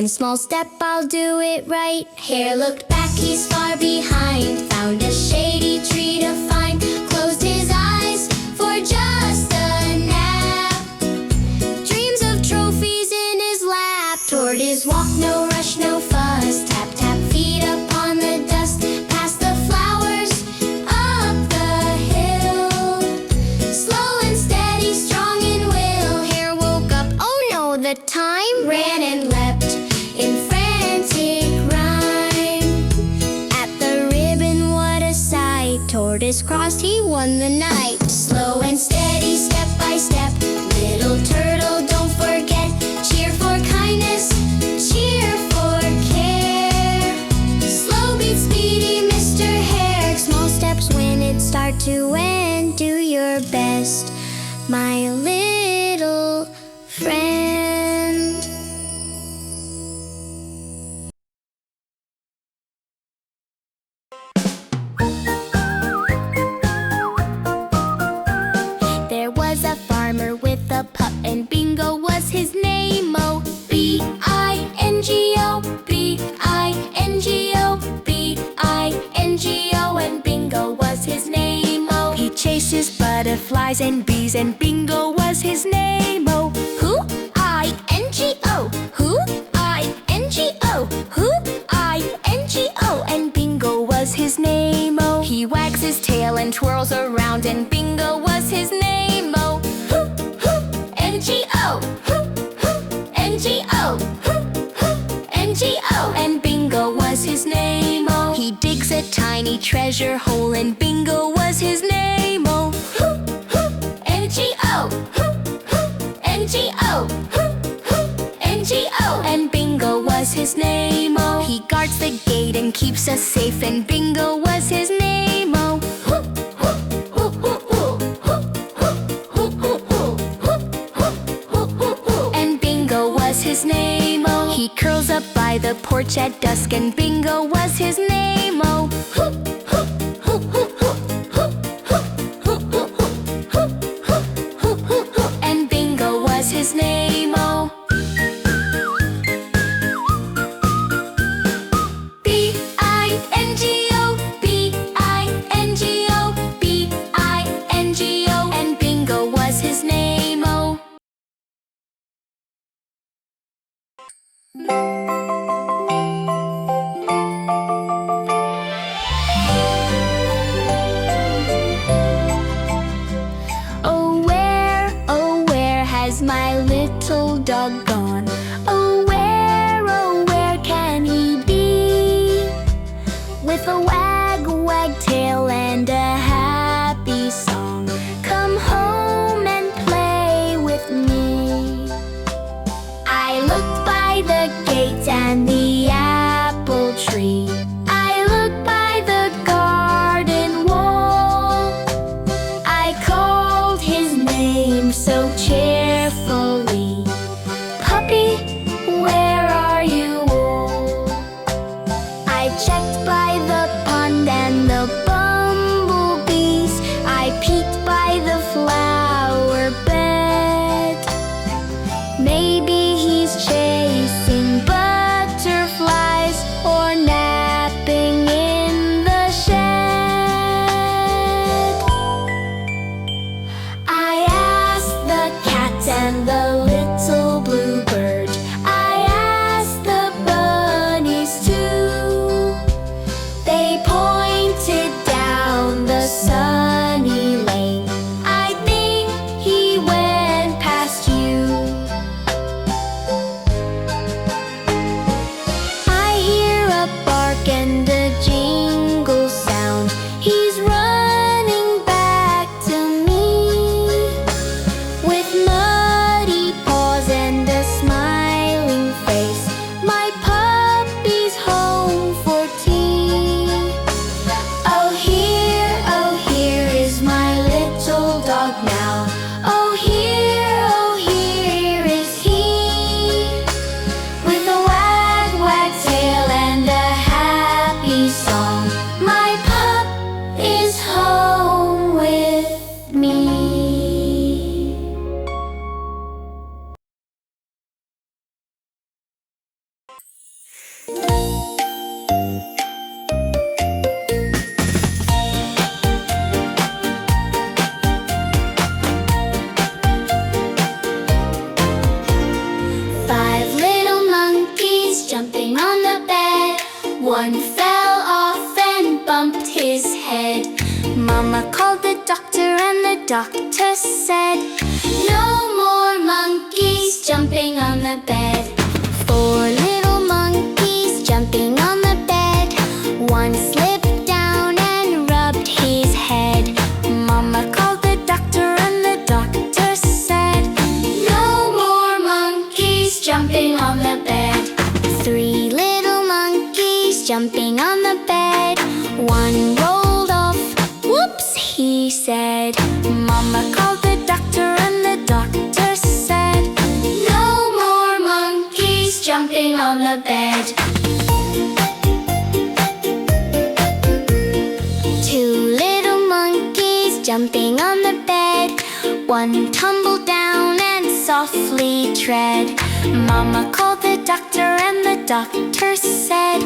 One small step, I'll do it right. Hare looked back, he's far behind. Found a shady tree to find. Closed his eyes for just a nap. Dreams of trophies in his lap. Tortoise walk, no rush, no fuss. Tap, tap, feet upon the dust. Past the flowers, up the hill. Slow and steady, strong in will. Hare woke up, oh no, the time ran and leapt in frantic rhyme. At the ribbon, what a sight. Tortoise crossed, he won the night. Slow and steady, step by step. Little turtle, don't forget. Cheer for kindness, cheer for care. Slow beat speedy, Mr. Hare. Small steps when it start to end. Do your best, my little friend. There was a farmer with a pup, and Bingo was his name. Oh, B-I-N-G-O, B-I-N-G-O, B-I-N-G-O, and Bingo was his name. Oh, he chases butterflies and bees, and Bingo was his name. Oh, who-I-N-G-O, who-I-N-G-O, who-I-N-G-O, and Bingo was his name. Oh, he wags his tail and twirls around, and Bingo was his name. Oh, N-G-O, N-G-O, N-G-O, and Bingo was his name. Oh, he digs a tiny treasure hole, and Bingo was his name. Oh, N-G-O, N-G-O, N-G-O, and Bingo was his name. Oh, he guards the gate and keeps us safe, and Bingo was his name. Oh, and Bingo was his name. Oh, he curls up by the porch at dusk, and Bingo was his name. Oh, and Bingo was his name. Oh, B-I-N-G-O, B-I-N-G-O, B-I-N-G-O, and Bingo was his name. Oh. Oh, where has my little dog gone? Oh, where can he be? With a wag tail and a happy song, come home and play with me. I looked by the gate and the apple tree. I looked by the garden wall. I called his name so cheerfully. Puppy, where are you all? I checked by the pond and the bumblebees. I peeked by the flower bed. Maybe he's chasing butterflies or napping in the shed. I asked the cat and the little bluebird. I asked the bunnies too. They his head. Mama called the doctor and the doctor said, "No more monkeys jumping on the bed." 4 little monkeys jumping on the bed. One slipped down and rubbed his head. Mama called the doctor and the doctor said, "No more monkeys jumping on the bed." 3 little monkeys jumping on the bed. One rolled off. "Whoops," he said. Mama called the doctor and the doctor said, "No more monkeys jumping on the bed." 2 little monkeys jumping on the bed. One tumbled down and softly tread. Mama called the doctor and the doctor said,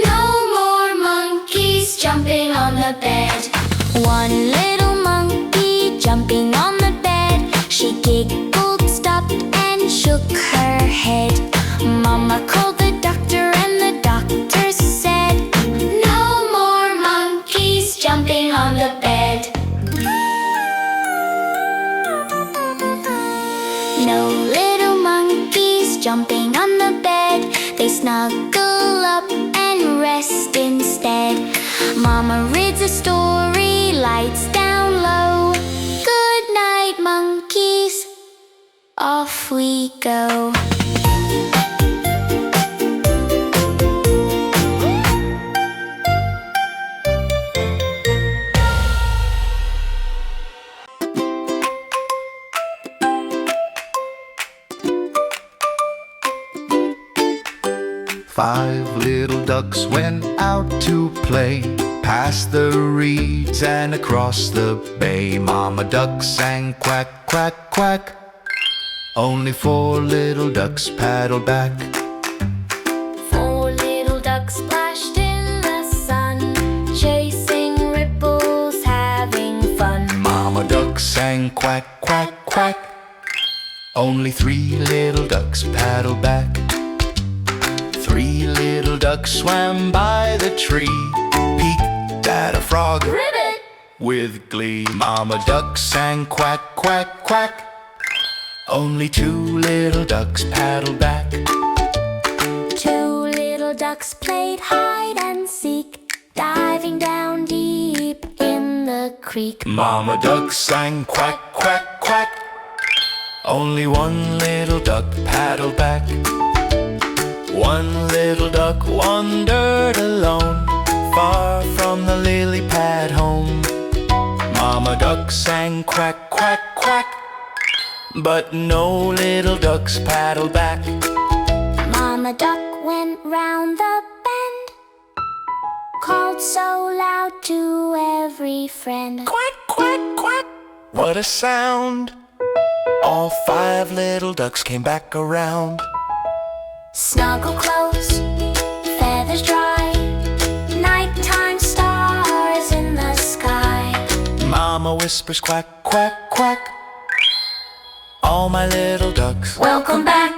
"No more monkeys jumping on the bed." 1 little monkey jumping on the bed. She giggled, stopped, and shook her head. Mama called the doctor and the doctor said, "No more monkeys jumping on the bed." No little monkeys jumping on the bed. They snuggle up and rest instead. Mama reads a story, lights down low. Good night, monkeys. Off we go. Five little ducks went out to play, past the reeds and across the bay. Mama duck sang quack, quack, quack. Only 4 little ducks paddled back. 4 little ducks splashed in the sun, chasing ripples, having fun. Mama duck sang quack, quack, quack. Only 3 little ducks paddled back. 3 little ducks swam by the tree, peeked at a frog, Ribbit! with glee. Mama duck sang quack, quack, quack. Only 2 little ducks paddled back. 2 little ducks played hide and seek, diving down deep in the creek. Mama duck sang quack, quack, quack. Only 1 little duck paddled back. 1 little duck wandered alone, far from the lily pad home. Mama duck sang quack, quack, quack. But no little ducks paddled back. Mama duck went round the bend, called so loud to every friend. Quack, quack, quack. What a sound! All 5 little ducks came back around. Snuggle close, feathers dry, nighttime stars in the sky. Mama whispers quack, quack, quack. All my little ducks, Welcome back.